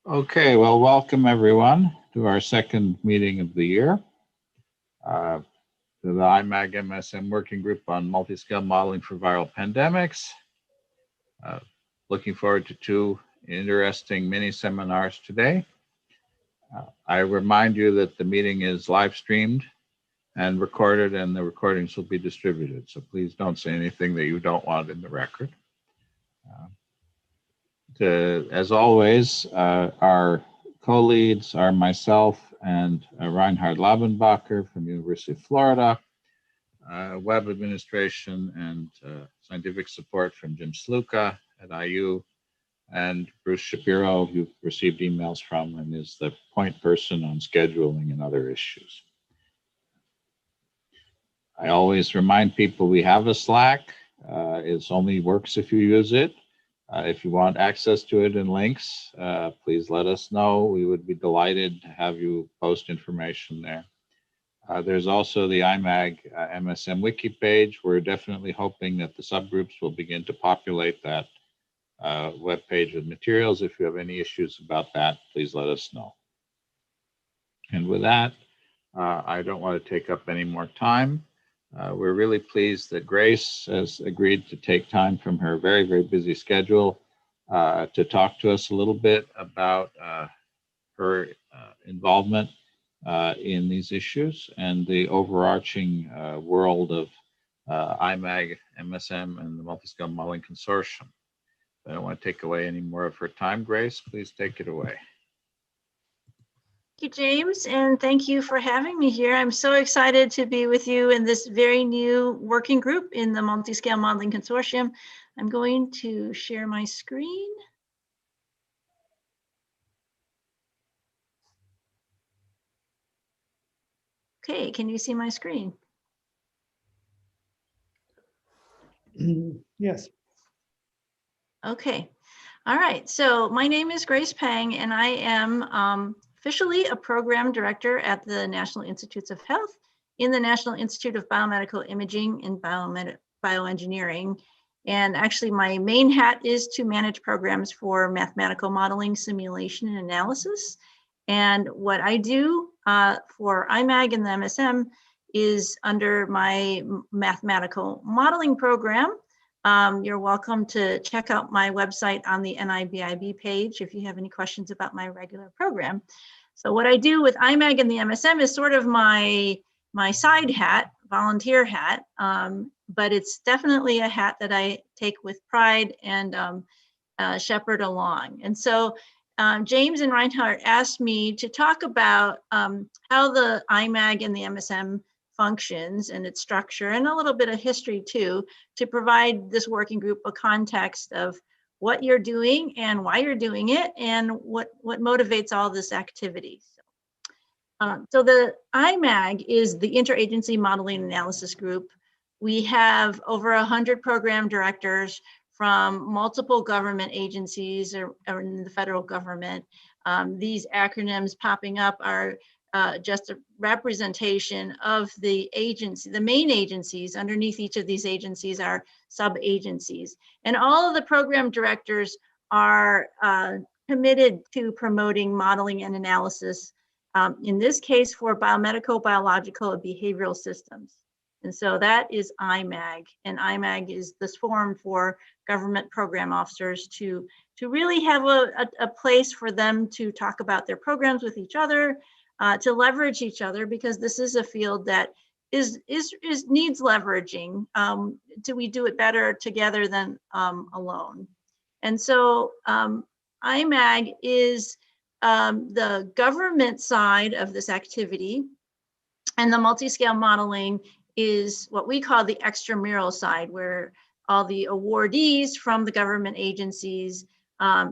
Okay, well, welcome everyone to our second meeting of the year, to the IMAG MSM Working Group on Multiscale Modeling for Viral Pandemics. Looking forward to two interesting mini seminars today. I remind you that the meeting is live streamed and recorded, and the recordings will be distributed. So please don't say anything that you don't want in the record. As always, our co-leads are myself and Reinhard Labenbacher from University of Florida, web administration and scientific support from Jim Sluka at IU, and Bruce Shapiro, who you've received emails from and is the point person on scheduling and other issues. I always remind people we have a Slack. It only works if you use it. If you want access to it and links, please let us know. We would be delighted to have you post information there. There's also the IMAG MSM wiki page. We're definitely hoping that the subgroups will begin to populate that web page with materials. If you have any issues about that, please let us know. And with that, I don't want to take up any more time. We're really pleased that Grace has agreed to take time from her very, very busy schedule to talk to us a little bit about her involvement in these issues and the overarching world of IMAG, MSM, and the Multiscale Modeling Consortium. I don't want to take away any more of her time. Grace, please take it away. Thank you, James, and thank you for having me here. I'm so excited to be with you in this very new working group in the Multiscale Modeling Consortium. I'm going to share my screen. Okay, can you see my screen? Yes. Okay, all right, so my name is Grace Peng, and I am officially a program director at the National Institutes of Health in the National Institute of Biomedical Imaging and Bioengineering. And actually my main hat is to manage programs for mathematical modeling, simulation, and analysis. And what I do for IMAG and the MSM is under my mathematical modeling program. You're welcome to check out my website on the NIBIB page if you have any questions about my regular program. So what I do with IMAG and the MSM is sort of my side hat, volunteer hat, but it's definitely a hat that I take with pride and shepherd along. And so James and Reinhard asked me to talk about how the IMAG and the MSM functions and its structure, and a little bit of history too, to provide this working group a context of what you're doing and why you're doing it and what motivates all this activity. So the IMAG is the Interagency Modeling Analysis Group. We have over 100 program directors from multiple government agencies or in the federal government. These acronyms popping up are just a representation of the agency, the main agencies. Underneath each of these agencies are sub-agencies. And all of the program directors are committed to promoting modeling and analysis, in this case for biomedical, biological, and behavioral systems. And so that is IMAG, and IMAG is this forum for government program officers to really have a place for them to talk about their programs with each other, to leverage each other, because this is a field that needs leveraging. We do it better together than alone. And so IMAG is the government side of this activity, and the multiscale modeling is what we call the extramural side, where all the awardees from the government agencies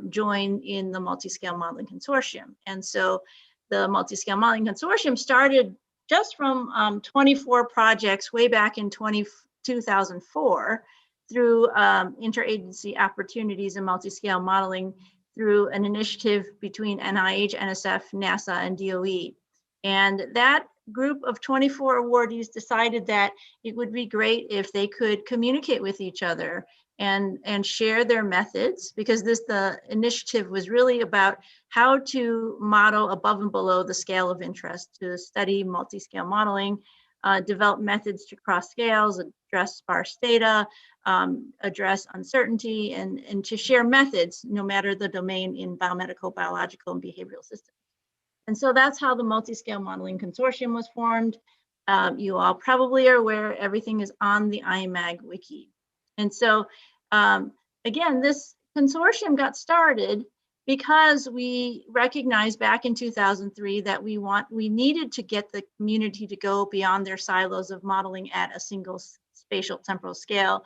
join in the Multiscale Modeling Consortium. And so the Multiscale Modeling Consortium started just from 24 projects way back in 2004 through interagency opportunities in multiscale modeling through an initiative between NIH, NSF, NASA, and DOE. And that group of 24 awardees decided that it would be great if they could communicate with each other and share their methods, because the initiative was really about how to model above and below the scale of interest, to study multi-scale modeling, develop methods to cross scales, address sparse data, address uncertainty, and to share methods no matter the domain in biomedical, biological, and behavioral systems. And so that's how the Multiscale Modeling Consortium was formed. You all probably are aware everything is on the IMAG wiki. And so again, this consortium got started because we recognized back in 2003 that we needed to get the community to go beyond their silos of modeling at a single spatial temporal scale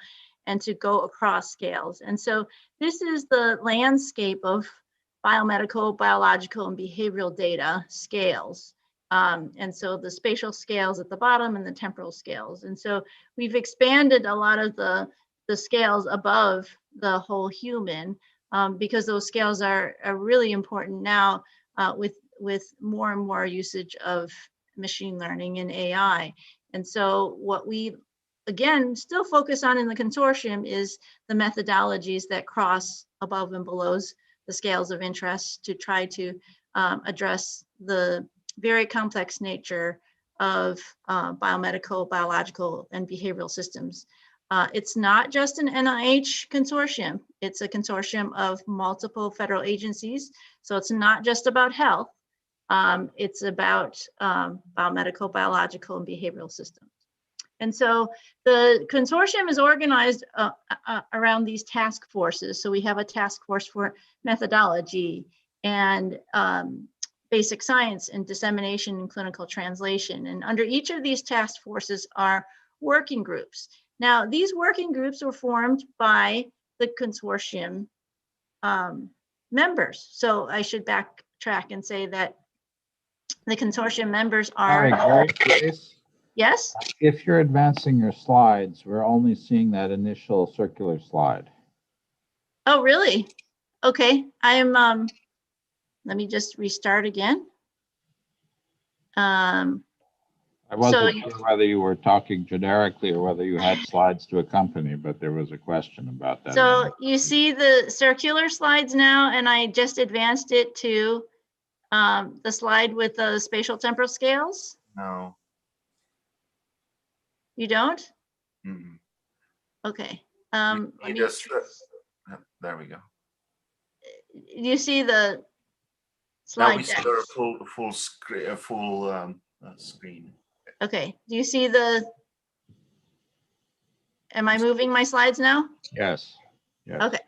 and to go across scales. And so this is the landscape of biomedical, biological, and behavioral data scales. And so the spatial scales at the bottom and the temporal scales. And so we've expanded a lot of the scales above the whole human, because those scales are really important now with more and more usage of machine learning and AI. And so what we, again, still focus on in the consortium is the methodologies that cross above and below the scales of interest to try to address the very complex nature of biomedical, biological, and behavioral systems. It's not just an NIH consortium. It's a consortium of multiple federal agencies. So it's not just about health. It's about biomedical, biological, and behavioral systems. And so the consortium is organized around these task forces. So we have a task force for methodology and basic science and dissemination and clinical translation. And under each of these task forces are working groups. Now, these working groups were formed by the consortium members. So I should backtrack and say that the consortium members are. Hi, Grace. Yes? If you're advancing your slides, we're only seeing that initial circular slide. Oh, really? Okay, I am, let me just restart again. I wasn't sure whether you were talking generically or whether you had slides to accompany, but there was a question about that. So you see the circular slides now, and I just advanced it to the slide with the spatial temporal scales? No. You don't? Mm-mm. Okay. You just, there we go. You see the slide Now we see deck? the full screen. Okay. Do you see the? Am I moving my slides now? Yes. Yes. Okay.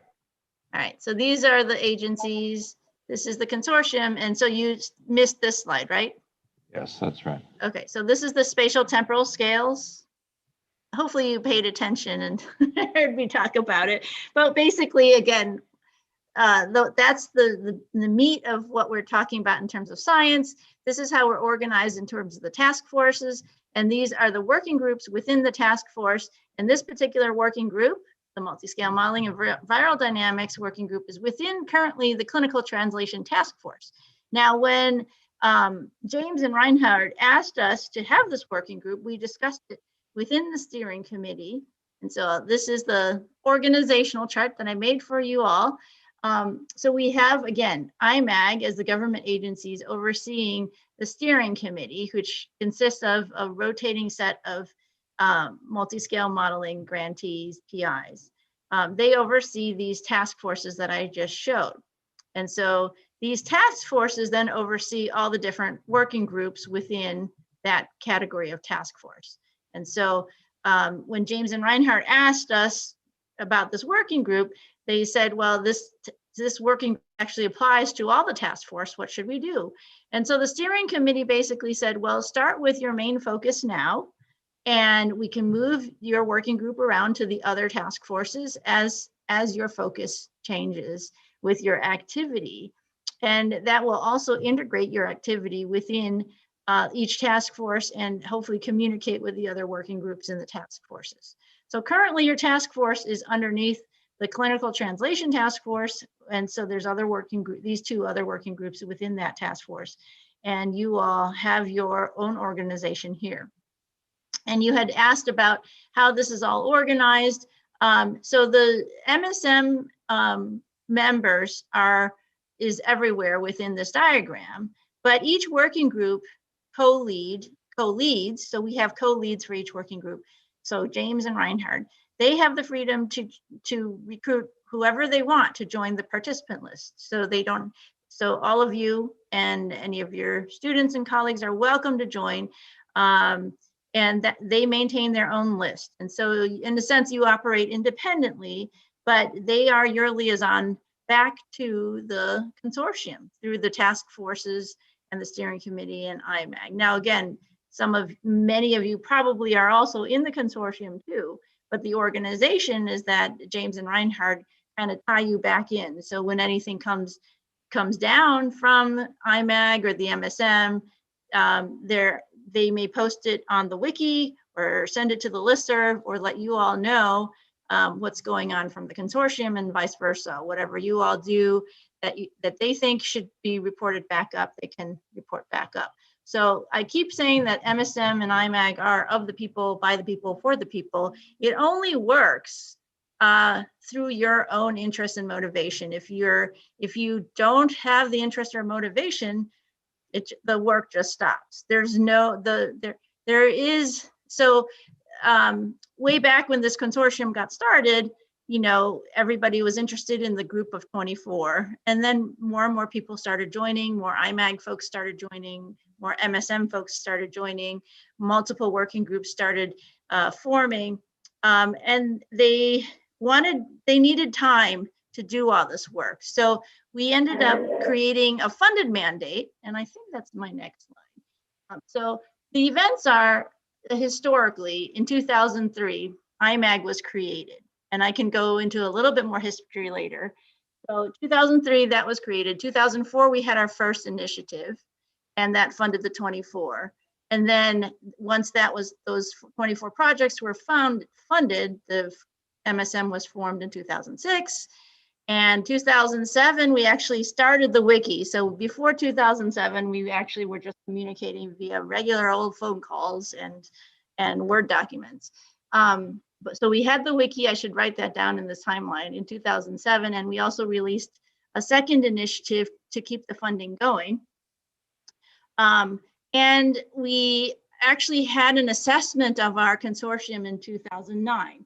All right. So these are the agencies. This is the consortium. And so you missed this slide, right? Yes, that's right. Okay. So this is the spatial temporal scales. Hopefully you paid attention and heard me talk about it. But basically, again, that's the meat of what we're talking about in terms of science. This is how we're organized in terms of the task forces. And these are the working groups within the task force. And this particular working group, the Multiscale Modeling of Viral Dynamics working group, is within currently the Clinical Translation Task Force. Now, when James and Reinhard asked us to have this working group, we discussed it within the steering committee. And so this is the organizational chart that I made for you all. So we have, again, IMAG as the government agencies overseeing the steering committee, which consists of a rotating set of multi-scale modeling grantees, PIs. They oversee these task forces that I just showed. And so these task forces then oversee all the different working groups within that category of task force. And so when James and Reinhard asked us about this working group, they said, well, this working group actually applies to all the task force. What should we do? And so the steering committee basically said, well, start with your main focus now, and we can move your working group around to the other task forces as your focus changes with your activity. And that will also integrate your activity within each task force and hopefully communicate with the other working groups in the task forces. So currently your task force is underneath the Clinical Translation Task Force. And so there's other working group, these two other working groups within that task force. And you all have your own organization here. And you had asked about how this is all organized. So the MSM members is everywhere within this diagram, but each working group co-leads. So we have co-leads for each working group. So James and Reinhard, they have the freedom to recruit whoever they want to join the participant list. So all of you and any of your students and colleagues are welcome to join, and that they maintain their own list. And so in a sense, you operate independently, but they are your liaison back to the consortium through the task forces and the steering committee and IMAG. Now, again, many of you probably are also in the consortium too, but the organization is that James and Reinhard kind of tie you back in. So when anything comes down from IMAG or the MSM, they may post it on the wiki or send it to the listserv or let you all know what's going on from the consortium and vice versa. Whatever you all do that they think should be reported back up, they can report back up. So I keep saying that MSM and IMAG are of the people, by the people, for the people. It only works through your own interest and motivation. If you don't have the interest or motivation, the work just stops. Way back when this consortium got started, everybody was interested in the group of 24, and then more and more people started joining, more IMAG folks started joining, more MSM folks started joining, multiple working groups started forming, and they needed time to do all this work. So we ended up creating a funded mandate, and I think that's my next slide. So the events are historically in 2003, IMAG was created, and I can go into a little bit more history later. So 2003, that was created. 2004, we had our first initiative, and that funded the 24. And then once those 24 projects were funded, the MSM was formed in 2006. And 2007, we actually started the wiki. So before 2007, we actually were just communicating via regular old phone calls and Word documents. So we had the wiki, I should write that down in this timeline, in 2007. And we also released a second initiative to keep the funding going. And we actually had an assessment of our consortium in 2009.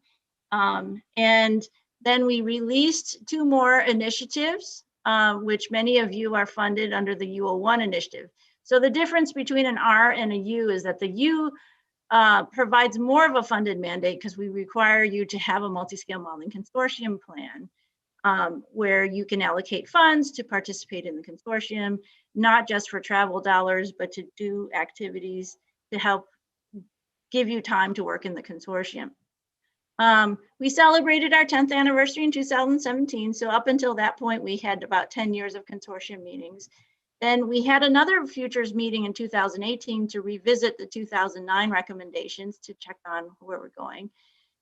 And then we released 2 more initiatives, which many of you are funded under the U01 initiative. So the difference between an R and a U is that the U provides more of a funded mandate because we require you to have a multiscale modeling consortium plan where you can allocate funds to participate in the consortium, not just for travel dollars, but to do activities to help give you time to work in the consortium. We celebrated our 10th anniversary in 2017. So up until that point, we had about 10 years of consortium meetings. Then we had another futures meeting in 2018 to revisit the 2009 recommendations to check on where we're going.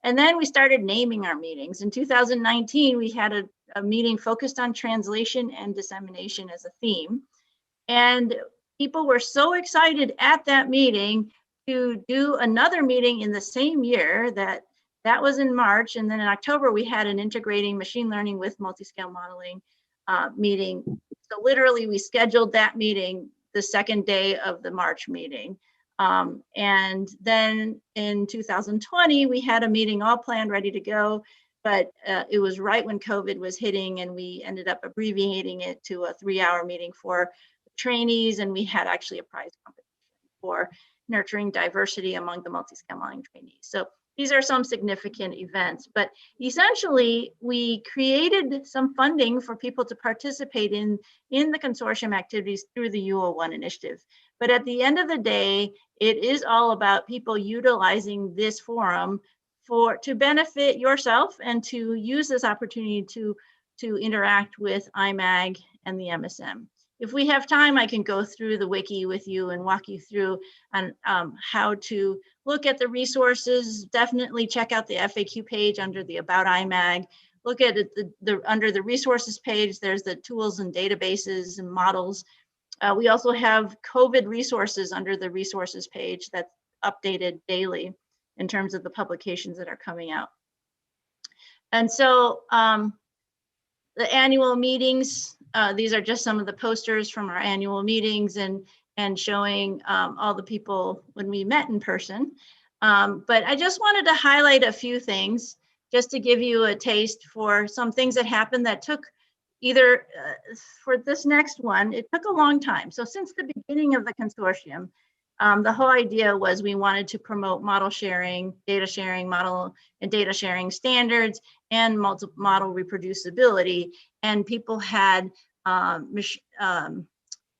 And then we started naming our meetings. In 2019, we had a meeting focused on translation and dissemination as a theme. And people were so excited at that meeting to do another meeting in the same year that was in March. And then in October, we had an integrating machine learning with multiscale modeling meeting. So literally we scheduled that meeting the second day of the March meeting. And then in 2020, we had a meeting all planned, ready to go, but it was right when COVID was hitting, and we ended up abbreviating it to a 3-hour meeting for trainees, and we had actually a prize competition for nurturing diversity among the multiscale modeling trainees. So these are some significant events, but essentially we created some funding for people to participate in the consortium activities through the U01 initiative. But at the end of the day, it is all about people utilizing this forum to benefit yourself and to use this opportunity to interact with IMAG and the MSM. If we have time, I can go through the wiki with you and walk you through on how to look at the resources. Definitely check out the FAQ page under the About IMAG. Look at it under the resources page. There's the tools and databases and models. We also have COVID resources under the resources page that's updated daily in terms of the publications that are coming out. And so the annual meetings, these are just some of the posters from our annual meetings and showing all the people when we met in person. But I just wanted to highlight a few things just to give you a taste for some things that happened that took either for this next one, it took a long time. So since the beginning of the consortium, the whole idea was we wanted to promote model sharing, data sharing, model and data sharing standards, and model reproducibility. And people had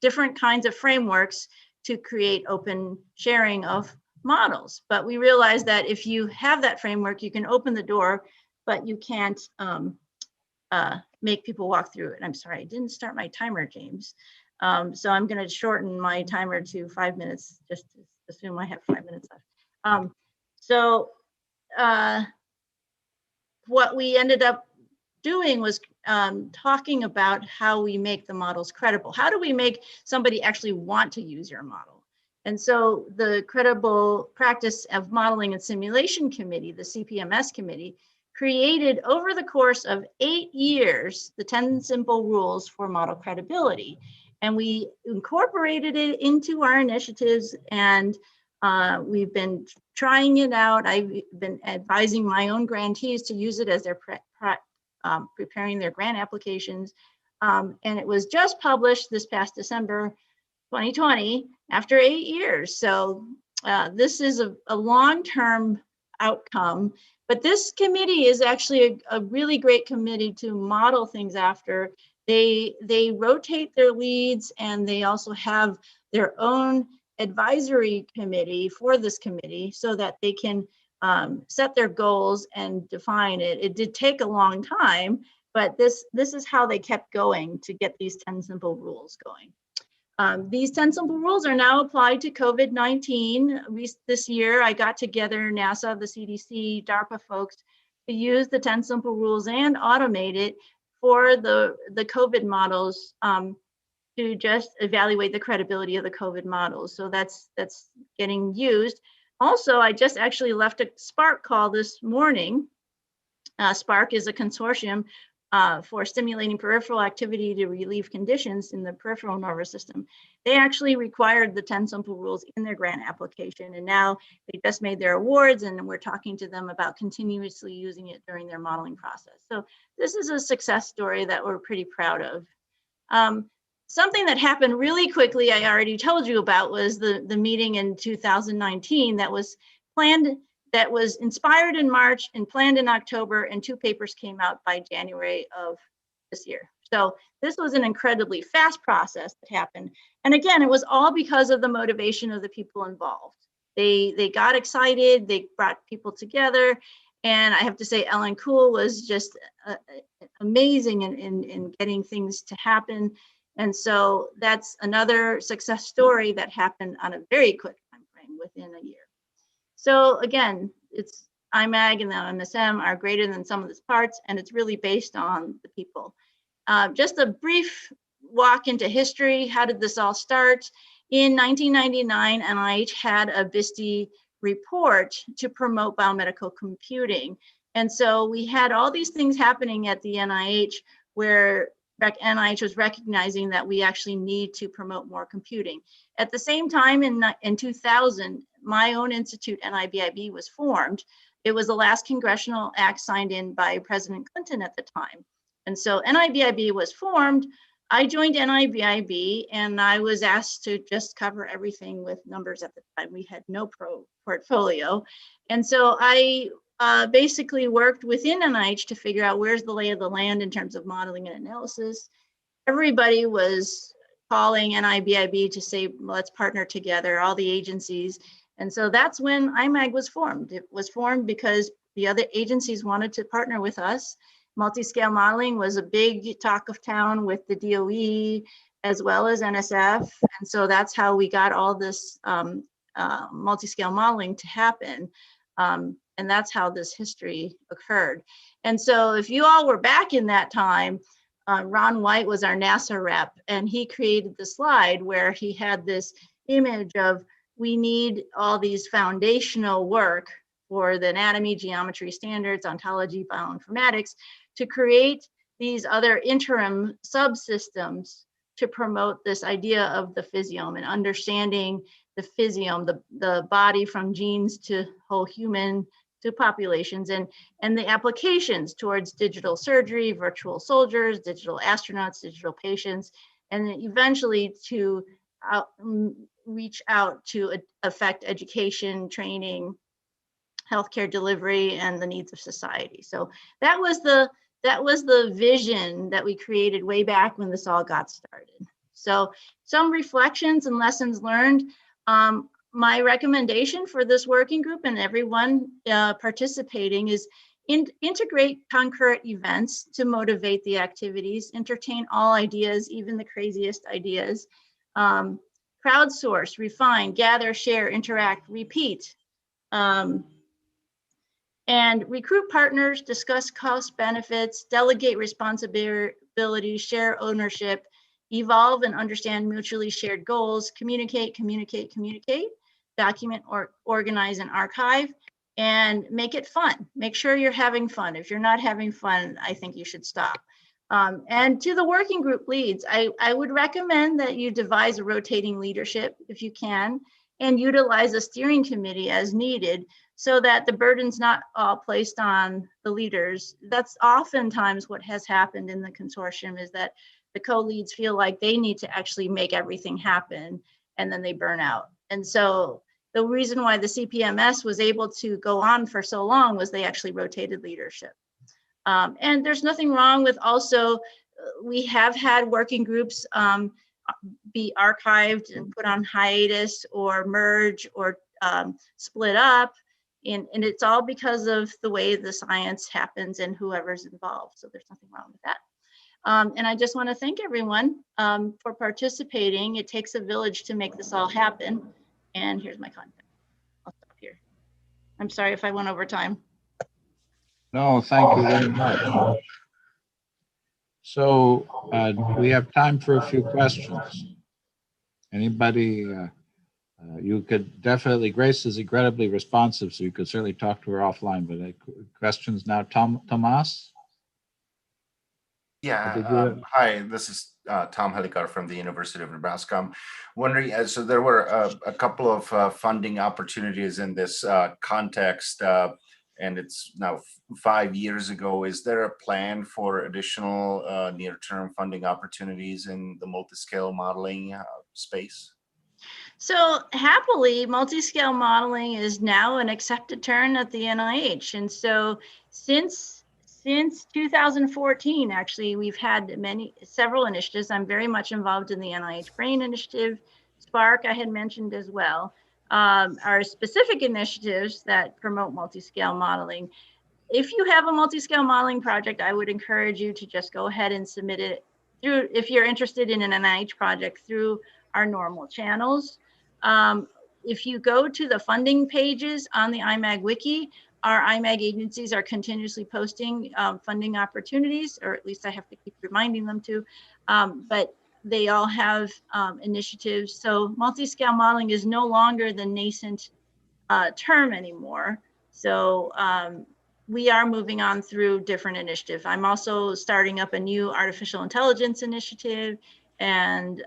different kinds of frameworks to create open sharing of models. But we realized that if you have that framework, you can open the door, but you can't make people walk through it. I'm sorry, I didn't start my timer, James. So I'm going to shorten my timer to 5 minutes, just to assume I have 5 minutes left. What we ended up doing was talking about how we make the models credible. How do we make somebody actually want to use your model? And so the Credible Practice of Modeling and Simulation Committee, the CPMS committee, created over the course of 8 years, the 10 simple rules for model credibility. And we incorporated it into our initiatives, and we've been trying it out. I've been advising my own grantees to use it as they're preparing their grant applications. And it was just published this past December 2020 after 8 years. So this is a long-term outcome, but this committee is actually a really great committee to model things after. They rotate their leads, and they also have their own advisory committee for this committee so that they can set their goals and define it. It did take a long time, but this is how they kept going to get these 10 simple rules going. These 10 simple rules are now applied to COVID-19. This year, I got together NASA, the CDC, DARPA folks to use the 10 simple rules and automate it for the COVID models to just evaluate the credibility of the COVID models. So that's getting used. Also, I just actually left a Spark call this morning. Spark is a consortium for stimulating peripheral activity to relieve conditions in the peripheral nervous system. They actually required the 10 simple rules in their grant application, and now they just made their awards, and we're talking to them about continuously using it during their modeling process. So this is a success story that we're pretty proud of. Something that happened really quickly, I already told you about, was the meeting in 2019 that was planned, that was inspired in March and planned in October, and 2 papers came out by January of this year. So this was an incredibly fast process that happened. And again, it was all because of the motivation of the people involved. They got excited, they brought people together. And I have to say, Ellen Kuhl was just amazing in getting things to happen. And so that's another success story that happened on a very quick time frame within a year. So again, it's IMAG and the MSM are greater than sum of the parts, and it's really based on the people. Just a brief walk into history. How did this all start? In 1999, NIH had a BISTE report to promote biomedical computing. And so we had all these things happening at the NIH where NIH was recognizing that we actually need to promote more computing. At the same time, in 2000, my own institute, NIBIB, was formed. It was the last congressional act signed in by President Clinton at the time. And so NIBIB was formed. I joined NIBIB, and I was asked to just cover everything with numbers at the time. We had no portfolio. And so I basically worked within NIH to figure out where's the lay of the land in terms of modeling and analysis. Everybody was calling NIBIB to say, well, let's partner together, all the agencies. And so that's when IMAG was formed. It was formed because the other agencies wanted to partner with us. Multiscale modeling was a big talk of town with the DOE as well as NSF. And so that's how we got all this multiscale modeling to happen. And that's how this history occurred. And so if you all were back in that time, Ron White was our NASA rep, and he created the slide where he had this image of, we need all these foundational work for the anatomy, geometry standards, ontology, bioinformatics, to create these other interim subsystems to promote this idea of the physiome and understanding the physiome, the body from genes to whole human to populations, and the applications towards digital surgery, virtual soldiers, digital astronauts, digital patients, and then eventually to reach out to affect education, training, healthcare delivery, and the needs of society. So that was the vision that we created way back when this all got started. So some reflections and lessons learned. My recommendation for this working group and everyone participating is integrate concurrent events to motivate the activities, entertain all ideas, even the craziest ideas, crowdsource, refine, gather, share, interact, repeat, and recruit partners, discuss cost benefits, delegate responsibility, share ownership, evolve and understand mutually shared goals, communicate, document or organize and archive, and make it fun. Make sure you're having fun. If you're not having fun, I think you should stop. And to the working group leads, I would recommend that you devise a rotating leadership if you can, and utilize a steering committee as needed so that the burden's not all placed on the leaders. That's oftentimes what has happened in the consortium, is that the co-leads feel like they need to actually make everything happen, and then they burn out. And so the reason why the CPMS was able to go on for so long was they actually rotated leadership. And there's nothing wrong with also, we have had working groups be archived and put on hiatus or merge or split up. And it's all because of the way the science happens and whoever's involved. So there's nothing wrong with that. And I just want to thank everyone for participating. It takes a village to make this all happen. And here's my contact. I'll stop here. I'm sorry if I went over time. No, thank you very much. So we have time for a few questions. Anybody, you could definitely, Grace is incredibly responsive, so you could certainly talk to her offline, but questions now, Tomas? Yeah, hi, this is Tom Helikar from the University of Nebraska. I'm wondering, so there were a couple of funding opportunities in this context, and it's now 5 years ago. Is there a plan for additional near-term funding opportunities in the multiscale modeling space? So happily, multiscale modeling is now an accepted term at the NIH. And so since 2014, actually, we've had several initiatives. I'm very much involved in the NIH Brain Initiative. Spark, I had mentioned as well, are specific initiatives that promote multiscale modeling. If you have a multiscale modeling project, I would encourage you to just go ahead and submit it through, if you're interested in an NIH project, through our normal channels. If you go to the funding pages on the IMAG wiki, our IMAG agencies are continuously posting funding opportunities, or at least I have to keep reminding them to, but they all have initiatives. So multiscale modeling is no longer the nascent term anymore. So we are moving on through different initiatives. I'm also starting up a new artificial intelligence initiative, and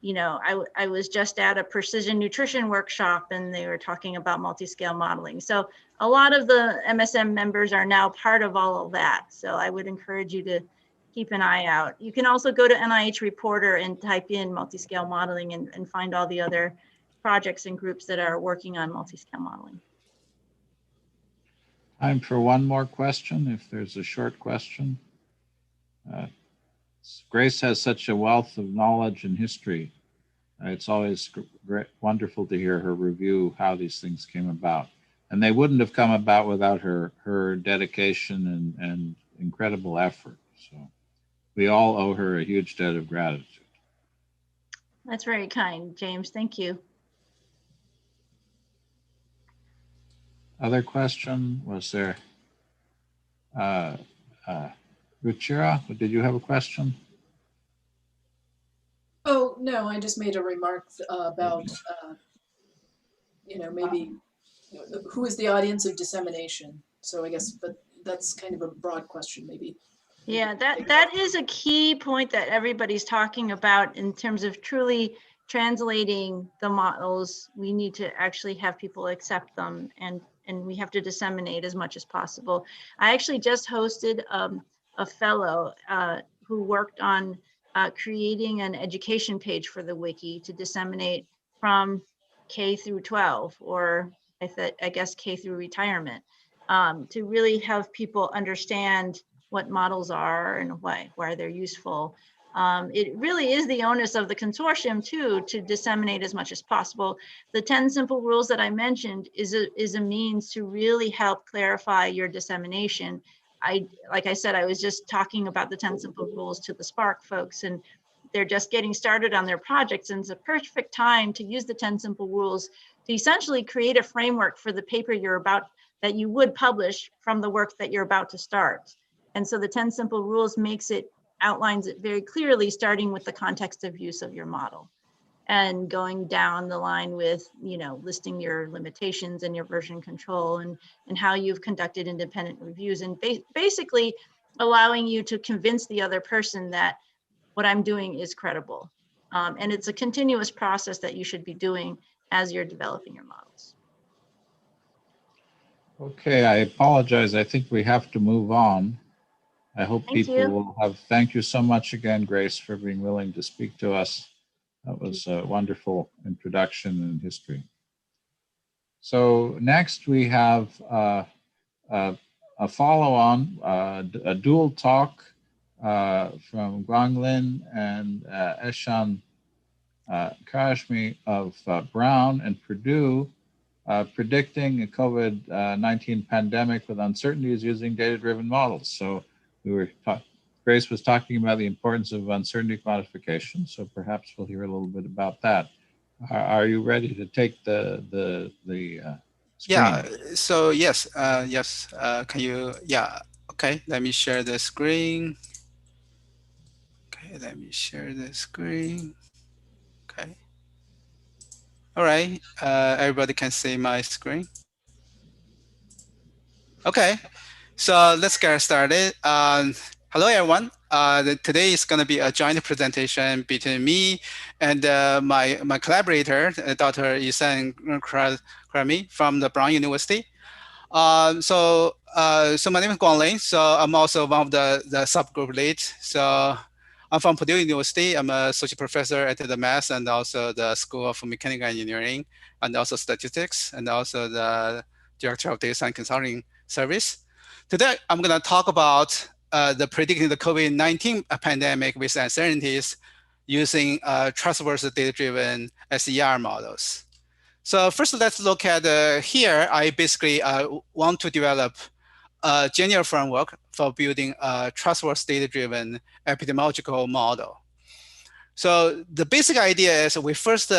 you know, I was just at a precision nutrition workshop and they were talking about multiscale modeling. So a lot of the MSM members are now part of all of that. So I would encourage you to keep an eye out. You can also go to NIH Reporter and type in multiscale modeling and find all the other projects and groups that are working on multiscale modeling. Time for one more question, if there's a short question. Grace has such a wealth of knowledge and history. It's always wonderful to hear her review how these things came about. And they wouldn't have come about without her dedication and incredible effort. So we all owe her a huge debt of gratitude. That's very kind, James. Thank you. Other question? Was there? Ruchira, did you have a question? Oh, no, I just made a remark about, you know, maybe who is the audience of dissemination? So I guess, but that's kind of a broad question, maybe. Yeah, that is a key point that everybody's talking about in terms of truly translating the models. We need to actually have people accept them, and we have to disseminate as much as possible. I actually just hosted a fellow who worked on creating an education page for the wiki to disseminate from K through 12, or I guess K through retirement, to really have people understand what models are and why they're useful. It really is the onus of the consortium too to disseminate as much as possible. The 10 simple rules that I mentioned is a means to really help clarify your dissemination. Like I said, I was just talking about the 10 simple rules to the Spark folks, and they're just getting started on their projects, and it's a perfect time to use the 10 simple rules to essentially create a framework for the paper that you would publish from the work that you're about to start. And so the 10 simple rules outlines it very clearly, starting with the context of use of your model and going down the line with, listing your limitations and your version control and how you've conducted independent reviews, and basically allowing you to convince the other person that what I'm doing is credible. And it's a continuous process that you should be doing as you're developing your models. Okay, I apologize. I think we have to move on. I hope people will have, thank you so much again, Grace, for being willing to speak to us. That was a wonderful introduction and history. So next we have a follow-on, a dual talk from Guang Lin and Ehsan Kharazmi of Brown and Purdue, predicting a COVID-19 pandemic with uncertainties using data-driven models. So Grace was talking about the importance of uncertainty quantification, so perhaps we'll hear a little bit about that. Are you ready to take the screen? Yeah, so yes, can you, okay, let me share the screen. Okay, let me share the screen. Okay. All right, everybody can see my screen. Okay, so let's get started. Hello, everyone. Today is going to be a joint presentation between me and my collaborator, Dr. Ehsan Kharazmi from the Brown University. So my name is Guang Lin. So I'm also one of the subgroup leads. So I'm from Purdue University. I'm an associate professor at the Math and also the School of Mechanical Engineering and also Statistics, and also the Director of Data Science Consulting Service. Today, I'm going to talk about the predicting the COVID-19 pandemic with uncertainties using trustworthy data-driven SER models. So first, let's look at here. I basically want to develop a general framework for building a trustworthy data-driven epidemiological model. So the basic idea is we first,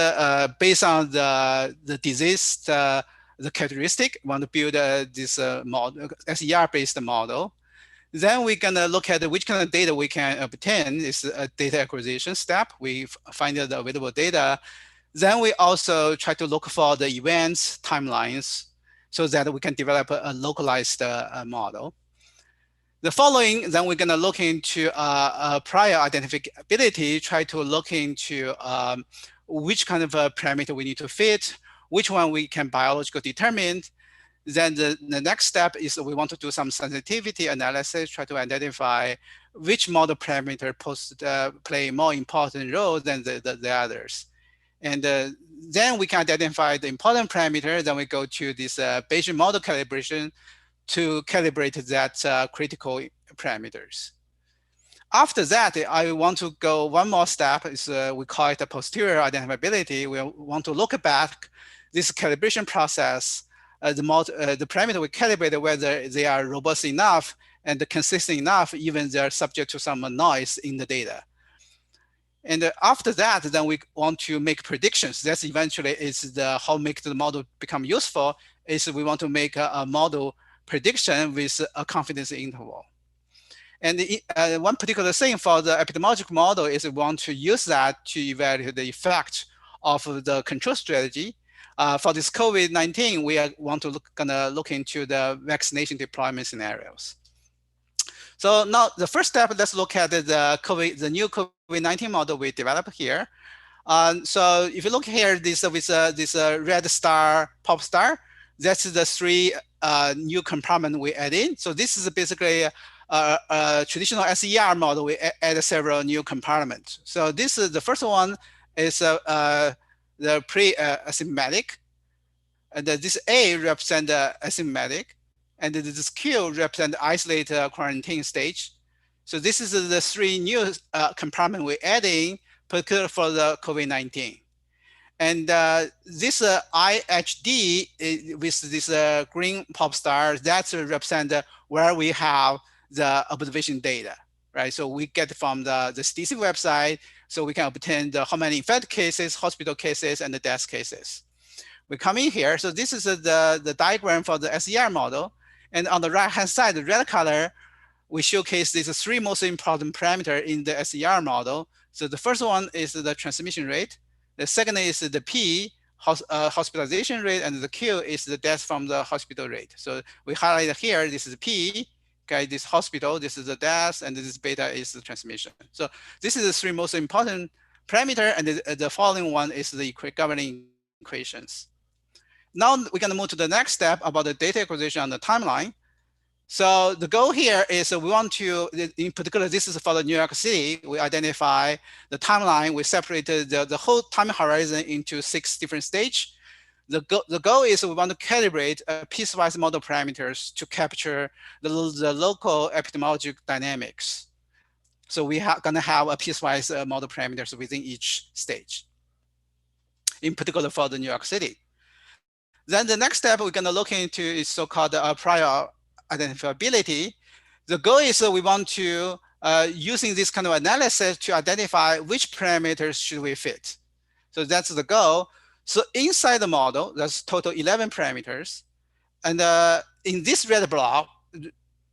based on the disease, the characteristic, want to build this model, SER-based model. Then we're gonna look at which kind of data we can obtain. Is a data acquisition step. We find the available data. Then we also try to look for the events, timelines, so that we can develop a localized model. The following, then we're gonna look into prior identifiability, try to look into which kind of parameter we need to fit, which one we can biologically determine. Then the next step is we want to do some sensitivity analysis, try to identify which model parameter play more important role than the others. And then we can identify the important parameter, then we go to this Bayesian model calibration to calibrate that critical parameters. After that, I want to go one more step, is we call it a posterior identifiability. We want to look back this calibration process, the parameter we calibrate, whether they are robust enough and consistent enough, even they're subject to some noise in the data. And after that, then we want to make predictions. That's eventually is how make the model become useful, is we want to make a model prediction with a confidence interval. And one particular thing for the epidemiological model is we want to use that to evaluate the effect of the control strategy. For this COVID-19, we are gonna look into the vaccination deployment scenarios. So now the first step, let's look at the new COVID-19 model we developed here. So if you look here, this red star, pop star, that's the three new compartment we added. So this is basically a traditional SER model. We add several new compartments. So this is the first one is the pre-asymptomatic, and this A represent the asymptomatic, and this Q represent the isolated quarantine stage. So this is the three new compartment we're adding, particularly for the COVID-19. And this IHD with this green pop star, that represent where we have the observation data, right? So we get from the CDC website, so we can obtain how many infected cases, hospital cases, and the death cases. We come in here, so this is the diagram for the SER model. And on the right-hand side, the red color, we showcase these three most important parameters in the SER model. So the first one is the transmission rate. The second is the P, hospitalization rate, and the Q is the death from the hospital rate. So we highlight here, this is P, okay, this hospital, this is the death, and this beta is the transmission. So this is the three most important parameter, and the following one is the governing equations. Now we're gonna move to the next step about the data acquisition on the timeline. So the goal here is we want to, in particular, this is for the New York City, we identify the timeline, we separated the whole time horizon into 6 different stages. The goal is we want to calibrate piecewise model parameters to capture the local epidemiological dynamics. So we are gonna have a piecewise model parameters within each stage, in particular for the New York City. Then the next step we're gonna look into is so-called prior identifiability. The goal is we want to, using this kind of analysis to identify which parameters should we fit. So that's the goal. So inside the model, there's total 11 parameters. And in this red block,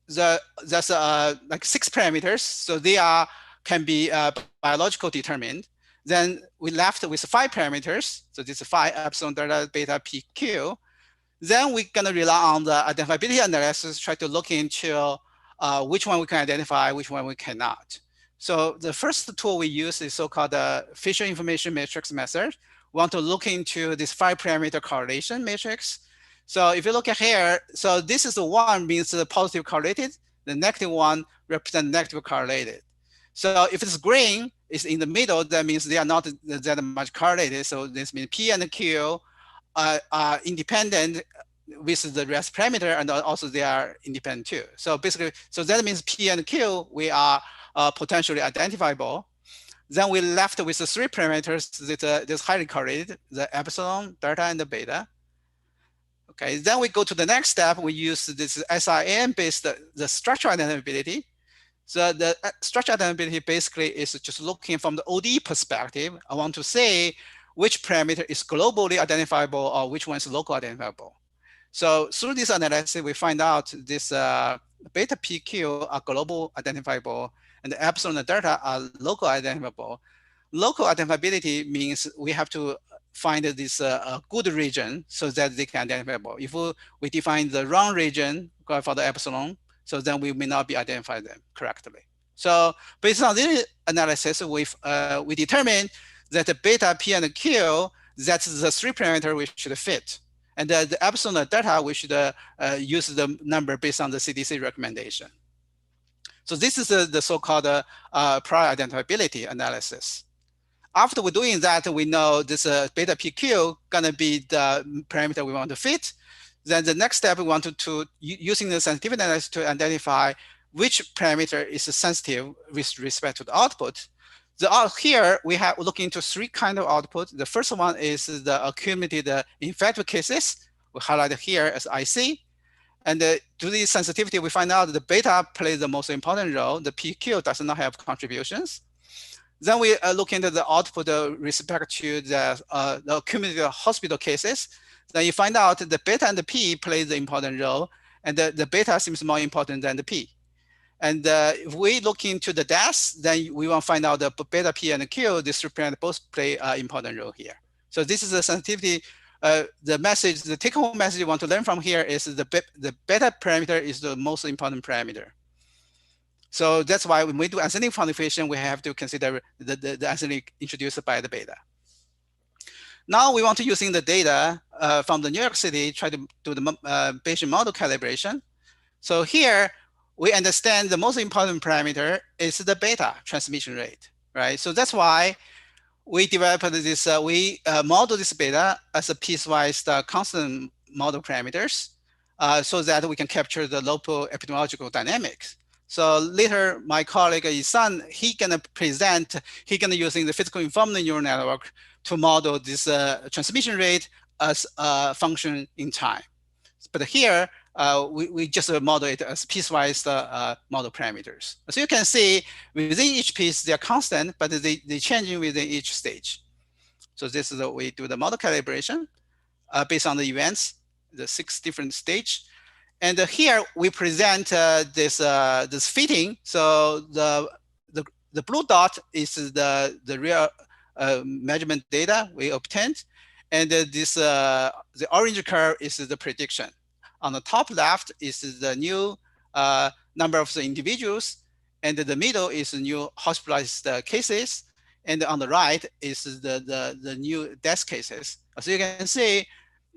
there's like 6 parameters. So they can be biological determined. Then we left with 5 parameters. So this is 5 epsilon, delta, beta, p, q. Then we're gonna rely on the identifiability analysis, try to look into which one we can identify, which one we cannot. So the first tool we use is so-called the facial information matrix method. We want to look into this 5-parameter correlation matrix. So if you look at here, so this is the one means the positive correlated, the negative one represents negative correlated. So if it's green, it's in the middle, that means they are not that much correlated. So this means P and Q are independent with the rest parameter, and also they are independent too. So basically, so that means P and Q, we are potentially identifiable. Then we left with the 3 parameters that is highly correlated, the epsilon, delta, and the beta. Okay, then we go to the next step. We use this SIM-based the structural identifiability. So the structural identifiability basically is just looking from the OD perspective. I want to say which parameter is globally identifiable or which one is local identifiable. So through this analysis, we find out this beta PQ are global identifiable and the epsilon and delta are local identifiable. Local identifiability means we have to find this good region so that they can identifiable. If we define the wrong region for the epsilon, so then we may not be identifying them correctly. So based on this analysis, we determined that the beta, P, and Q, that's the 3 parameter we should fit. And the epsilon and delta, we should use the number based on the CDC recommendation. So this is the so-called prior identifiability analysis. After we're doing that, we know this beta PQ gonna be the parameter we want to fit. Then the next step, we want to using the sensitivity analysis to identify which parameter is sensitive with respect to the output. Here we have looking into 3 kinds of output. The first one is the accumulated infected cases. We highlight here as IC. And to the sensitivity, we find out the beta plays the most important role. The PQ does not have contributions. Then we look into the output with respect to the accumulated hospital cases. Then you find out the beta and the P play the important role, and the beta seems more important than the P. And if we look into the deaths, then we want to find out the beta, P, and Q, these 3 parameters both play an important role here. So this is the sensitivity the take-home message you want to learn from here is the beta parameter is the most important parameter. So that's why when we do uncertainty quantification, we have to consider the uncertainty introduced by the beta. Now we want to using the data from the New York City, try to do the Bayesian model calibration. So here we understand the most important parameter is the beta transmission rate, right? So that's why we developed this, we model this beta as a piecewise constant model parameters so that we can capture the local epidemiological dynamics. So later, my colleague Ehsan, he gonna using the physical informant neural network to model this transmission rate as a function in time. But here, we just model it as piecewise model parameters. So you can see within each piece, they're constant, but they changing within each stage. So this is the way we do the model calibration based on the events, the 6 different stage. And here we present this fitting. So the blue dot is the real measurement data we obtained. And the orange curve is the prediction. On the top left is the new number of the individuals, and the middle is the new hospitalized cases, and on the right is the new death cases. So you can see,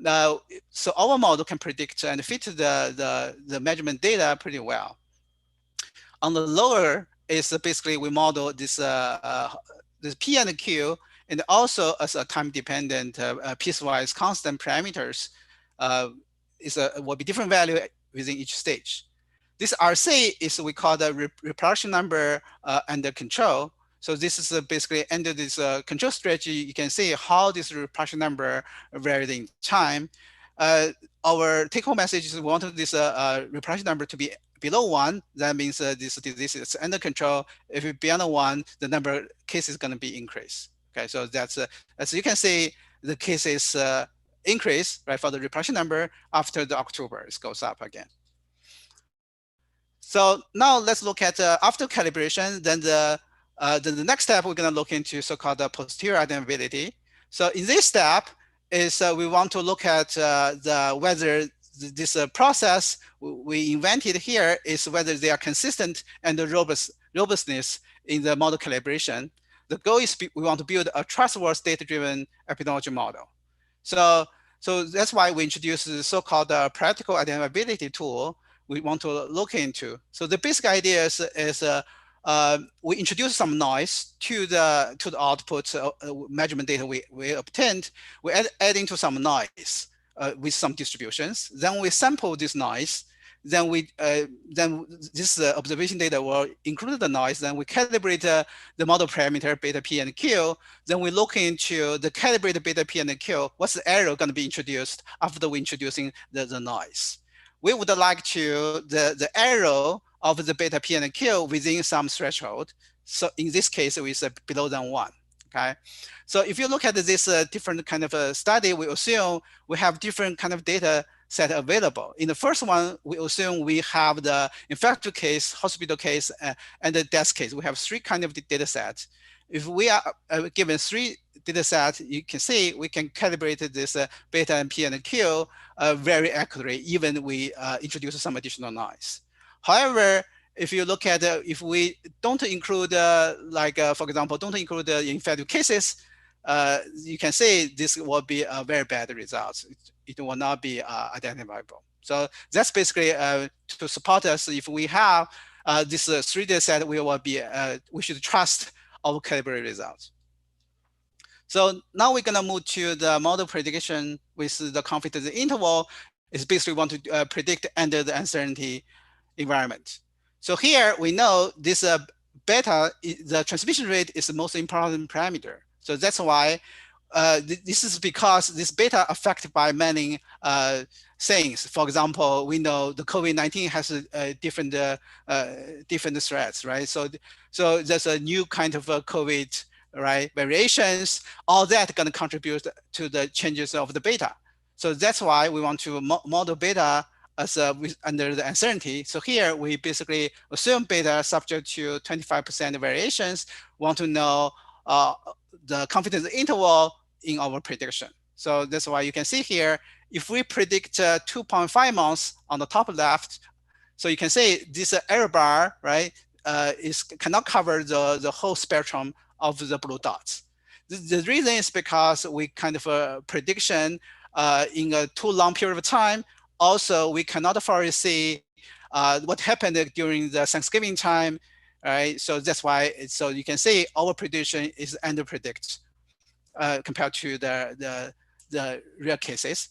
so our model can predict and fit the measurement data pretty well. On the lower is basically we model this P and Q, and also as a time-dependent piecewise constant parameters. Will be different value within each stage. This RC is we call the reproduction number under control. So this is basically under this control strategy. You can see how this reproduction number varies in time. Our take-home message is we want this reproduction number to be below 1. That means this disease is under control. If it's beyond 1, the number of cases is going to be increased. Okay, so that's as you can see, the cases increase, right, for the reproduction number after the October, it goes up again. So now let's look at after calibration, then the next step we're going to look into so-called posterior identifiability. So in this step is we want to look at whether this process we invented here is whether they are consistent and the robustness in the model calibration. The goal is we want to build a trustworthy data-driven epidemiology model. So that's why we introduced the so-called practical identifiability tool we want to look into. So the basic idea is we introduce some noise to the output measurement data we obtained. We add into some noise with some distributions. Then we sample this noise. Then this observation data will include the noise. Then we calibrate the model parameter beta P and Q. Then we look into the calibrated beta P and Q. What's the error going to be introduced after we introducing the noise? We would like to the error of the beta P and Q within some threshold. So in this case, it's below than 1. Okay. So if you look at this different kind of study, we assume we have different kind of data set available. In the first one, we assume we have the infected case, hospital case, and the death case. We have 3 kind of data sets. If we are given 3 data sets, you can see we can calibrate this beta and P and Q very accurately, even we introduce some additional noise. However, if you look at if we don't include for example, don't include the infected cases, you can say this will be a very bad result. It will not be identifiable. So that's basically to support us. If we have this 3 data set, we should trust our calibrated results. So now we're gonna move to the model prediction with the confidence interval. Is basically want to predict under the uncertainty environment. So here we know this beta, the transmission rate is the most important parameter. So that's why this is because this beta affected by many things. For example, we know the COVID-19 has different threats, right? So there's a new kind of COVID, right? Variations, all that going to contribute to the changes of the beta. So that's why we want to model beta as under the uncertainty. So here we basically assume beta subject to 25% variations. Want to know the confidence interval in our prediction. So that's why you can see here, if we predict 2.5 months on the top left, so you can say this error bar, right, cannot cover the whole spectrum of the blue dots. The reason is because we kind of prediction in a too long period of time. Also, we cannot foresee what happened during the Thanksgiving time, right? So that's why, so you can see our prediction is under predict compared to the real cases.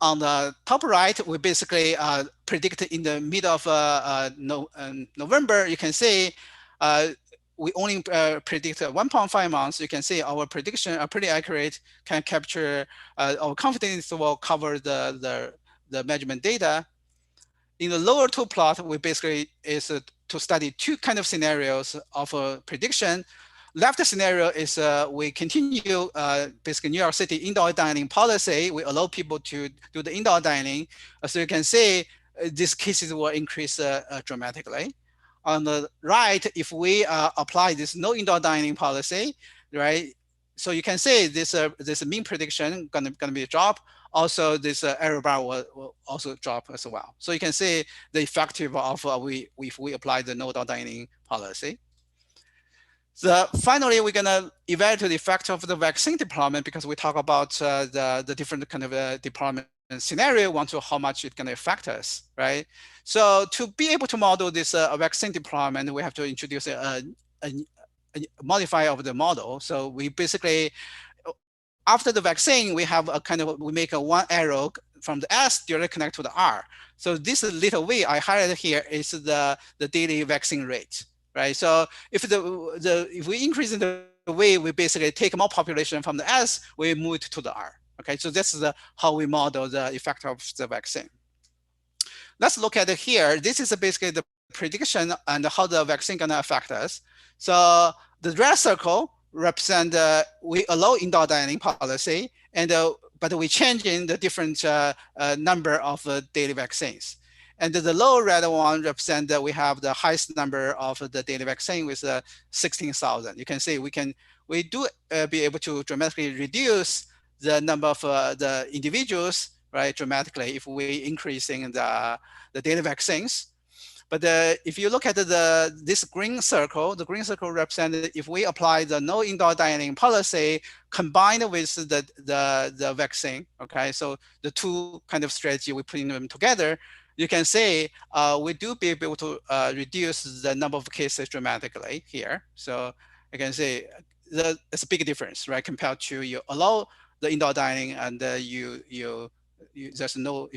On the top right, we basically predict in the middle of November. You can see we only predict 1.5 months. You can see our prediction are pretty accurate, can capture our confidence will cover the measurement data. In the lower two plot, we basically is to study two kind of scenarios of a prediction. Left scenario is we continue basically New York City indoor dining policy. We allow people to do the indoor dining. So you can see these cases will increase dramatically. On the right, if we apply this no indoor dining policy, right? So you can see this mean prediction gonna be a drop. Also, this error bar will also drop as well. So you can see the effective of if we apply the no indoor dining policy. Finally, we're gonna evaluate the effect of the vaccine deployment because we talk about the different kind of deployment scenario, want to how much it's gonna affect us, right? So to be able to model this vaccine deployment, we have to introduce a modifier of the model. So we basically, after the vaccine, we have a kind of, we make a one arrow from the S directly connect to the R. So this little V I highlighted here is the daily vaccine rate. Right, so if if we increase in the way, we basically take more population from the S, we move it to the R. Okay, so this is how we model the effect of the vaccine. Let's look at it here. This is basically the prediction and how the vaccine gonna affect us. So the red circle represent we allow indoor dining policy, and but we change in the different number of daily vaccines. And the lower red one represents that we have the highest number of the daily vaccine with 16,000. You can see we do be able to dramatically reduce the number of the individuals, right, dramatically if we increasing the daily vaccines. But if you look at this green circle, the green circle represents if we apply the no indoor dining policy combined with the vaccine, okay? So the two kind of strategy, we put them together, you can say we do be able to reduce the number of cases dramatically here. So you can say it's a big difference, right? Compared to you allow the indoor dining and there's no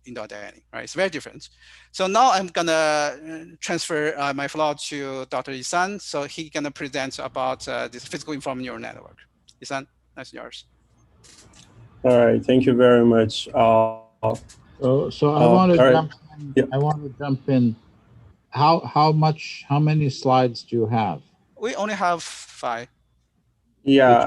indoor dining, right? It's very different. So now I'm gonna transfer my floor to Dr. Ehsan. So he's gonna present about this physical informed neural network. Ehsan, that's yours. All right, thank you very much. So I want to jump in. Yeah. I want to jump in. How many slides do you have? We only have 5. Yeah,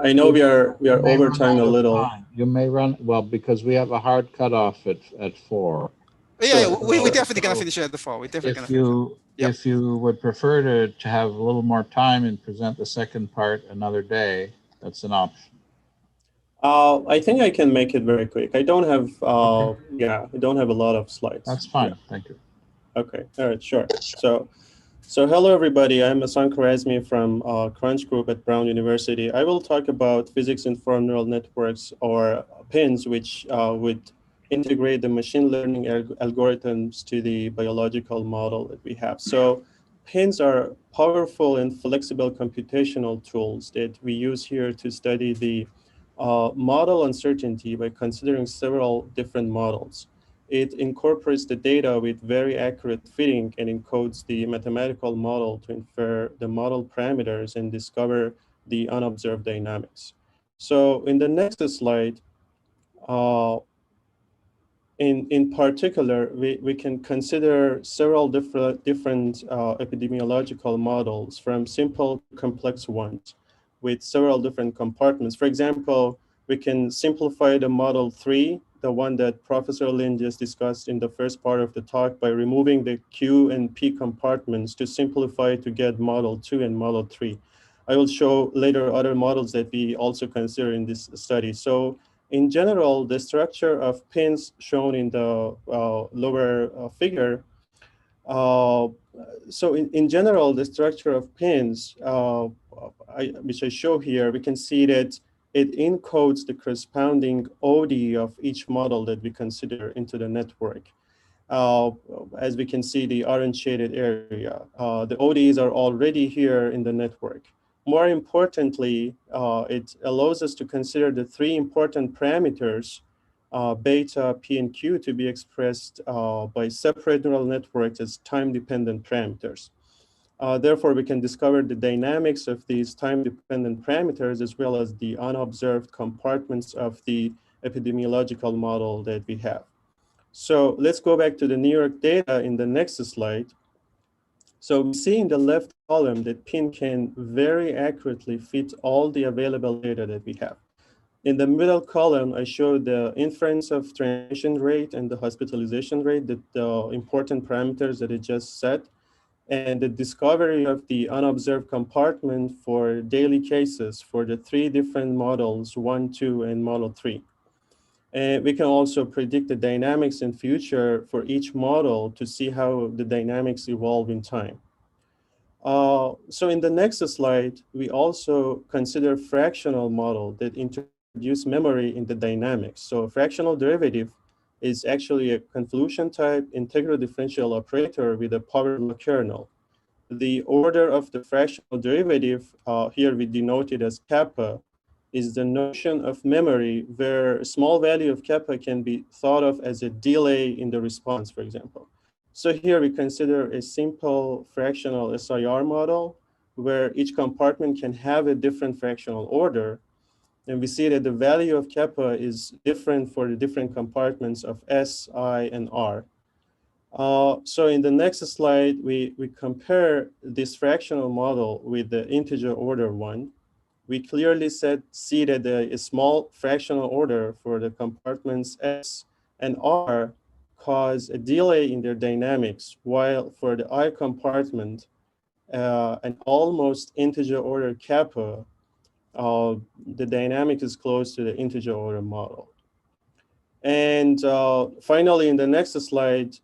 I know we are over time a little. You may run well because we have a hard cutoff at 4. Yeah, we definitely gonna finish it at the 4. We definitely gonna finish it. If you would prefer to have a little more time and present the second part another day, that's an option. I think I can make it very quick. I don't have yeah, I don't have a lot of slides. That's fine. Yeah. Thank you. Okay. All right. Sure. So hello everybody. I'm Ehsan Kharazmi from Crunch Group at Brown University. I will talk about physics-informed neural networks, or PINs, which would integrate the machine learning algorithms to the biological model that we have. So PINs are powerful and flexible computational tools that we use here to study the model uncertainty by considering several different models. It incorporates the data with very accurate fitting and encodes the mathematical model to infer the model parameters and discover the unobserved dynamics. So in the next slide, in particular, we can consider several different epidemiological models, from simple to complex ones with several different compartments. For example, we can simplify the model 3, the one that Professor Lin just discussed in the first part of the talk, by removing the Q and P compartments to simplify to get model 2 and model 3. I will show later other models that we also consider in this study. So in general, the structure of pins shown in the lower figure, so in general, the structure of pins, which I show here, we can see that it encodes the corresponding OD of each model that we consider into the network. As we can see, the orange shaded area, the ODs are already here in the network. More importantly, it allows us to consider the three important parameters, beta, P, and Q, to be expressed by separate neural networks as time-dependent parameters. Therefore, we can discover the dynamics of these time-dependent parameters as well as the unobserved compartments of the epidemiological model that we have. So let's go back to the New York data in the next slide. So we see in the left column that PIN can very accurately fit all the available data that we have. In the middle column, I show the inference of transmission rate and the hospitalization rate, the important parameters that I just said, and the discovery of the unobserved compartment for daily cases for the three different models, 1, 2, and model 3. And we can also predict the dynamics in future for each model to see how the dynamics evolve in time. So in the next slide, we also consider fractional model that introduce memory in the dynamics. So a fractional derivative is actually a convolution type integral differential operator with a power law kernel. The order of the fractional derivative, here we denote it as kappa, is the notion of memory where a small value of kappa can be thought of as a delay in the response, for example. So here we consider a simple fractional SIR model where each compartment can have a different fractional order. And we see that the value of kappa is different for the different compartments of S, I, and R. So in the next slide, we compare this fractional model with the integer order one. We clearly see that a small fractional order for the compartments S and R cause a delay in their dynamics, while for the I compartment, an almost integer order kappa, the dynamic is close to the integer order model. And finally, in the next slide,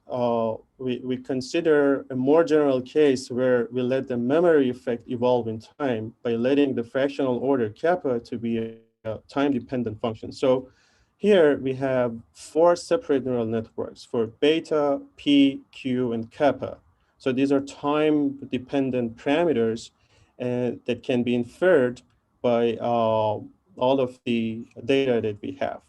we consider a more general case where we let the memory effect evolve in time by letting the fractional order kappa to be a time-dependent function. So here we have 4 separate neural networks for beta, P, Q, and kappa. So these are time-dependent parameters that can be inferred by all of the data that we have.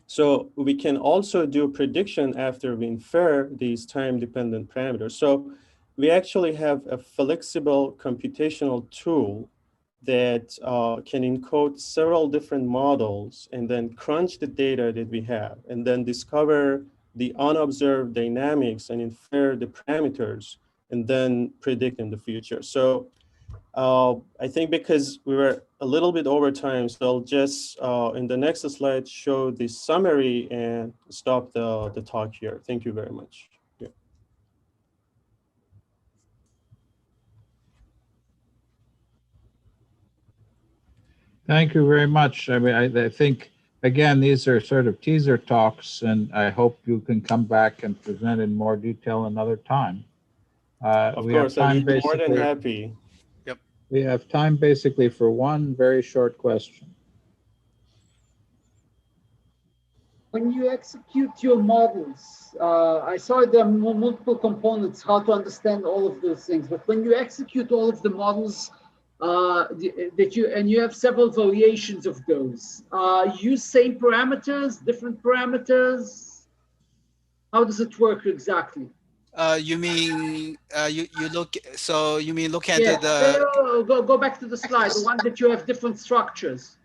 So we can also do prediction after we infer these time-dependent parameters. So we actually have a flexible computational tool that can encode several different models and then crunch the data that we have and then discover the unobserved dynamics and infer the parameters and then predict in the future. So I think because we were a little bit over time, so I'll just, in the next slide, show the summary and stop the talk here. Thank you very much. Yeah. Thank you very much. I mean, I think, again, these are sort of teaser talks, and I hope you can come back and present in more detail another time. Of course, I'd be more than happy. Yep. We have time basically for one very short question. When you execute your models, I saw there are multiple components, how to understand all of those things. But when you execute all of the models you have several variations of those, use same parameters, different parameters? How does it work exactly? You mean you look? So you mean look at the? Go back to the slide, the one that you have different structures.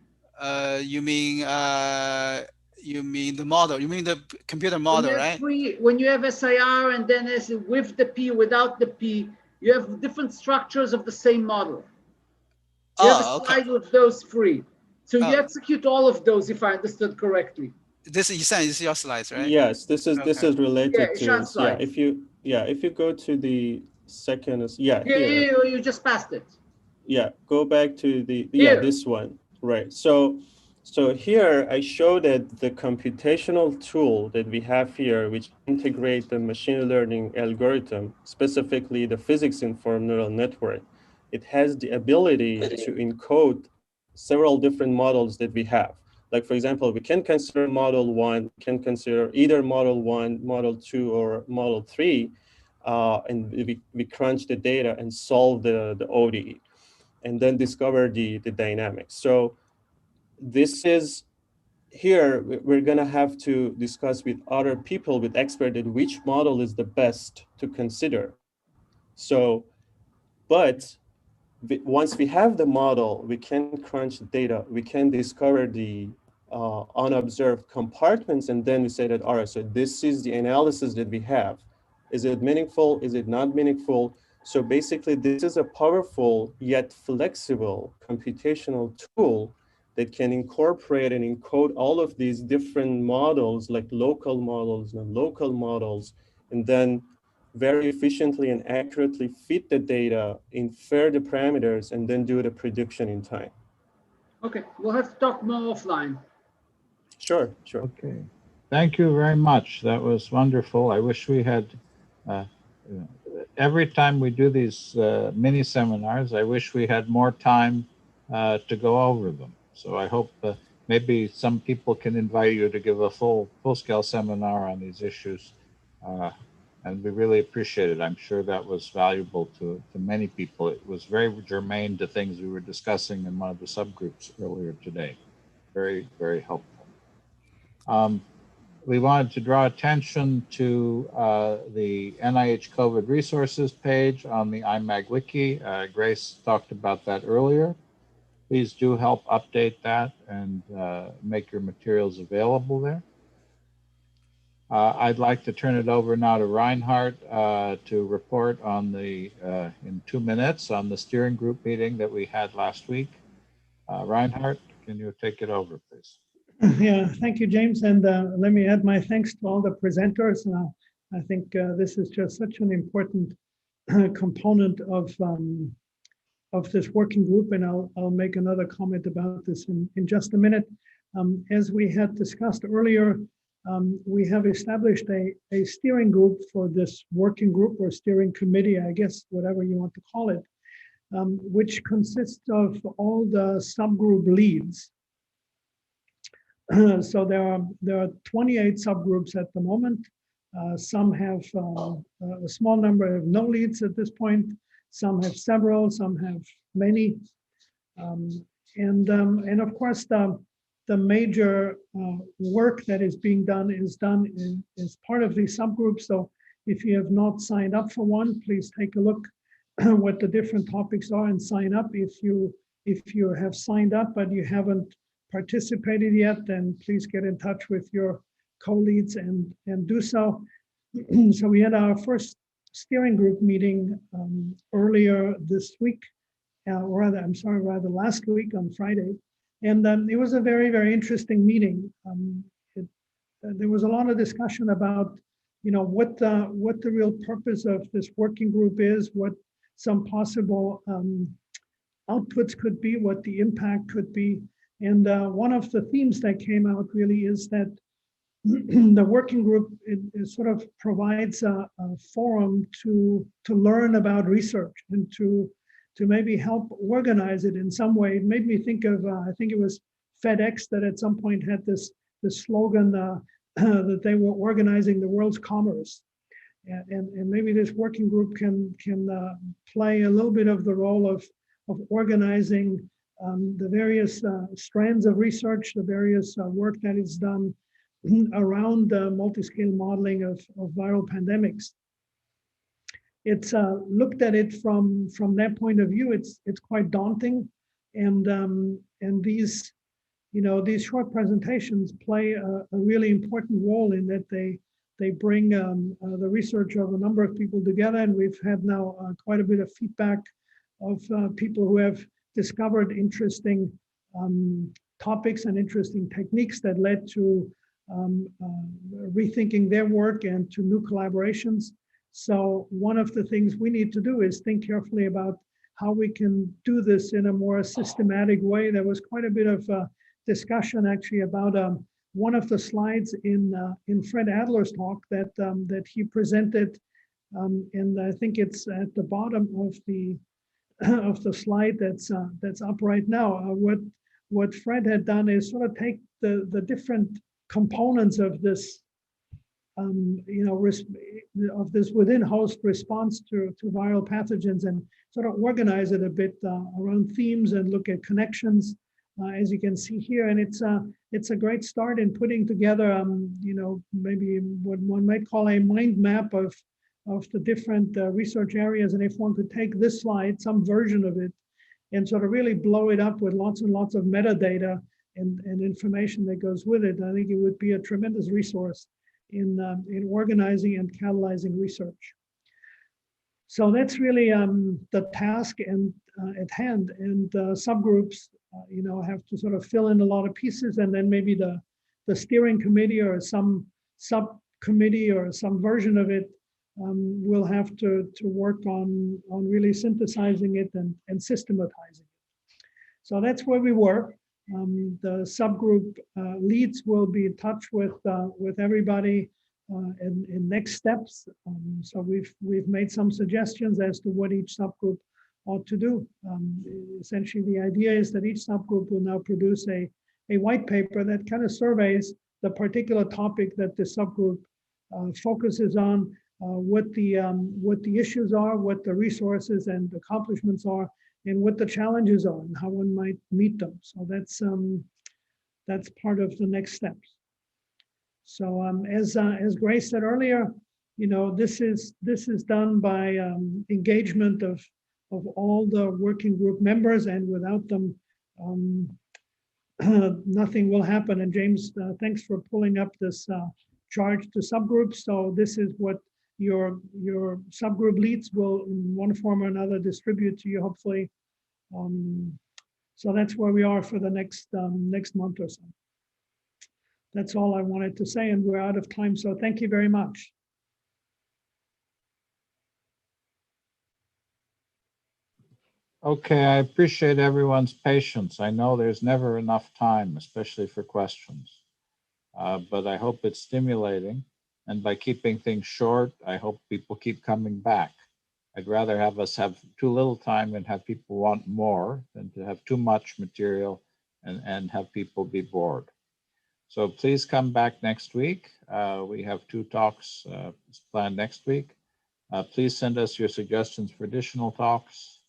You mean the model? You mean the computer model, right? When you have SIR and then with the P, without the P, you have different structures of the same model. You have a slide with those 3. So you execute all of those, if I understood correctly. This is your slides, right? Yes, this is related to slides. if you go to the second, you just passed it. Yeah, go back to the Here. this one, right? So here I show that the computational tool that we have here, which integrate the machine learning algorithm, specifically the physics-informed neural network, it has the ability to encode several different models that we have. Like, for example, we can consider model 1, can consider either model 1, model 2, or model 3, and we crunch the data and solve the ODE, and then discover the dynamics. So this is, here we're gonna have to discuss with other people, with experts, which model is the best to consider. So, but once we have the model, we can crunch the data, we can discover the unobserved compartments, and then we say that, all right, so this is the analysis that we have. Is it meaningful? Is it not meaningful? So basically, this is a powerful yet flexible computational tool that can incorporate and encode all of these different models, like local models and local models, and then very efficiently and accurately fit the data, infer the parameters, and then do the prediction in time. Okay, we'll have to talk more offline. Sure, sure. Okay, thank you very much. That was wonderful. I wish we had, every time we do these mini seminars, I wish we had more time to go over them. So I hope maybe some people can invite you to give a full-scale seminar on these issues. And we really appreciate it. I'm sure that was valuable to many people. It was very germane to things we were discussing in one of the subgroups earlier today. Very, very helpful. We wanted to draw attention to the NIH COVID resources page on the IMAG wiki. Grace talked about that earlier. Please do help update that and make your materials available there. I'd like to turn it over now to Reinhard to report on the, in 2 minutes, on the steering group meeting that we had last week. Reinhard, can you take it over, please? Yeah, thank you, James. And let me add my thanks to all the presenters. I think this is just such an important component of this working group, and I'll make another comment about this in just a minute. As we had discussed earlier, we have established a steering group for this working group, or steering committee, I guess, whatever you want to call it, which consists of all the subgroup leads. So there are 28 subgroups at the moment. Some have a small number of no leads at this point. Some have several, some have many. And of course, the major work that is being done is done as part of these subgroups. So if you have not signed up for one, please take a look what the different topics are and sign up. If you have signed up but you haven't participated yet, then please get in touch with your co-leads and do so. So we had our first steering group meeting earlier this week, rather last week on Friday. And it was a very, very interesting meeting. There was a lot of discussion about, what the real purpose of this working group is, what some possible outputs could be, what the impact could be. And one of the themes that came out really is that the working group it sort of provides a forum to learn about research and to maybe help organize it in some way. It made me think of, I think it was FedEx that at some point had this slogan that they were organizing the world's commerce. And maybe this working group can play a little bit of the role of organizing the various strands of research, the various work that is done around multiscale modeling of viral pandemics. It's looked at it from that point of view. It's quite daunting, and these these short presentations play a really important role in that they bring the research of a number of people together, and we've had now quite a bit of feedback of people who have discovered interesting topics and interesting techniques that led to rethinking their work and to new collaborations. So one of the things we need to do is think carefully about how we can do this in a more systematic way. There was quite a bit of discussion actually about one of the slides in Fred Adler's talk that he presented, and I think it's at the bottom of the slide that's up right now. What Fred had done is sort of take the different components of this, of this within host response to viral pathogens and sort of organize it a bit around themes and look at connections, as you can see here. And it's a great start in putting together, maybe what one might call a mind map of the different research areas. And if one could take this slide, some version of it, and sort of really blow it up with lots and lots of metadata and information that goes with it, I think it would be a tremendous resource in organizing and catalyzing research. So that's really the task at hand, and subgroups, have to sort of fill in a lot of pieces, and then maybe the steering committee or some subcommittee or some version of it will have to work on really synthesizing it and systematizing it. So that's where we were. The subgroup leads will be in touch with everybody in next steps. So we've made some suggestions as to what each subgroup ought to do. Essentially, the idea is that each subgroup will now produce a white paper that kind of surveys the particular topic that the subgroup focuses on, what the issues are, what the resources and accomplishments are, and what the challenges are and how one might meet them. So that's part of the next steps. So as Grace said earlier, this is done by engagement of all the working group members, and without them, nothing will happen. And James, thanks for pulling up this charge to subgroups. So this is what your subgroup leads will, in one form or another, distribute to you, hopefully. So that's where we are for the next month or so. That's all I wanted to say, and we're out of time. So thank you very much. Okay, I appreciate everyone's patience. I know there's never enough time, especially for questions, but I hope it's stimulating. And by keeping things short, I hope people keep coming back. I'd rather have us have too little time and have people want more than to have too much material and have people be bored. So please come back next week. We have 2 talks planned next week. Please send us your suggestions for additional talks.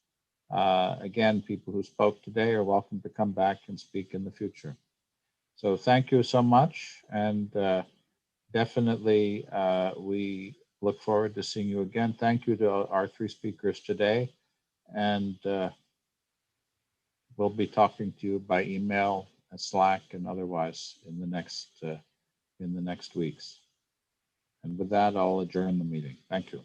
Again, people who spoke today are welcome to come back and speak in the future. So thank you so much, and definitely we look forward to seeing you again. Thank you to our 3 speakers today, and we'll be talking to you by email, Slack, and otherwise in the next weeks. And with that, I'll adjourn the meeting. Thank you.